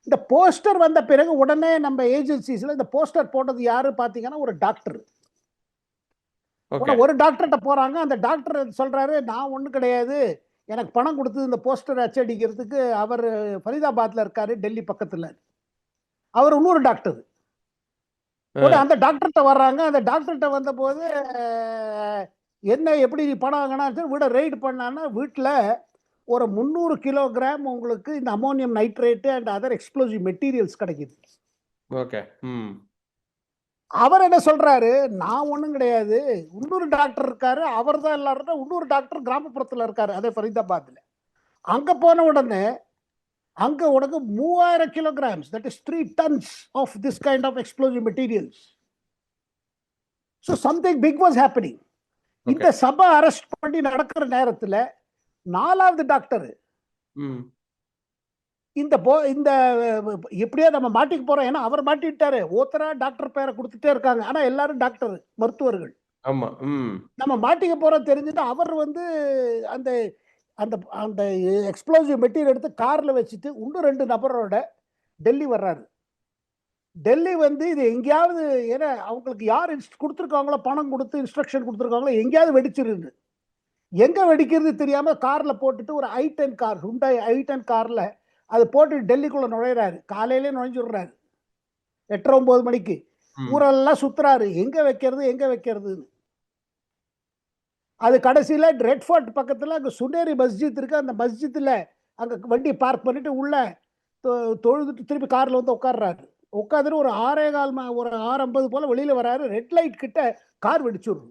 இந்த போஸ்டர் வந்த பிறகு உடனே நம்ம ஏஜென்சிஸ்ல இந்த போஸ்டர் போட்டது யாரு பாத்தீங்கன்னா ஒரு டாக்டர். ஒரு டாக்டர்கிட்ட போறாங்க, அந்த டாக்டர் சொல்றாரு நான் ஒண்ணு கிடையாது, எனக்கு பணம் கொடுத்து இந்த போஸ்டர் அச்சடிக்கிறதுக்கு அவர் ஃபரிதாபாத்ல இருக்காரு, டெல்லி பக்கத்துல. அவர் இன்னொரு டாக்டர். அந்த டாக்டர்கிட்ட வர்றாங்க. அந்த டாக்டர்கிட்ட வந்த போது என்ன எப்படி பணம் வாங்கினா வீட ரெய்டு பண்ணான்னா வீட்டில் ஒரு 300 கிலோகிராம் உங்களுக்கு இந்த ammonium nitrate and other explosive materials கிடைக்குது. ஓகே. அவர் என்ன சொல்றாரு, நான் ஒண்ணும் கிடையாது, இன்னொரு டாக்டர் இருக்காரு, அவர் தான் எல்லாரும். இன்னொரு டாக்டர் கிராமப்புறத்துல இருக்காரு, அதே ஃபரிதாபாத்ல. அங்க போன உடனே அங்க உனக்கு 3000 kilograms, that is 3 tons of this kind of explosive materials. So something big was happening. இந்த சபை அரெஸ்ட் பண்ணி நடக்கிற நேரத்துல 4வது டாக்டர் இந்த எப்படியா நம்ம மாட்டிக்க போறோம், ஏன்னா அவர் மாட்டிட்டாரு. ஓத்தரா டாக்டர் பேரை கொடுத்துட்டே இருக்காங்க, ஆனா எல்லாரும் டாக்டர், மருத்துவர்கள். ஆமா. நம்ம மாட்டிக்க போறோம் தெரிஞ்சுட்டு அவர் அந்த அந்த அந்த எக்ஸ்ப்ளோசிவ் மெட்டீரியல் எடுத்து கார்ல வச்சுட்டு இன்னும் 2 நபரோட டெல்லி வர்றாரு. டெல்லி இது எங்கேயாவது, ஏன்னா அவங்களுக்கு யார் கொடுத்துருக்காங்களோ, பணம் கொடுத்து இன்ஸ்ட்ரக்ஷன் கொடுத்துருக்காங்களோ எங்கேயாவது வெடிச்சிருந்து, எங்க வெடிக்கிறது தெரியாம கார்ல போட்டுட்டு ஒரு i10 கார், ஹுண்டாய் i10 கார்ல அது போட்டு டெல்லிக்குள்ள நுழையிறாரு. காலையிலே நுழைஞ்சுடுறாரு 8-9 மணிக்கு. ஊரெல்லாம் சுத்துறாரு, எங்க வைக்கிறதுன்னு. அது கடைசியில ரெட் ஃபோர்ட் பக்கத்துல அங்க சுனேரி மஸ்ஜித் இருக்கு, அந்த மஸ்ஜித்ல அங்க வண்டி பார்க் பண்ணிட்டு உள்ள தொழுதுட்டு திருப்பி கார்ல உட்கார்றாரு. உட்காந்துட்டு ஒரு 6:15 ஒரு 6:50 போல வெளியில வராரு. ரெட் லைட் கிட்ட கார் வெடிச்சுடுது.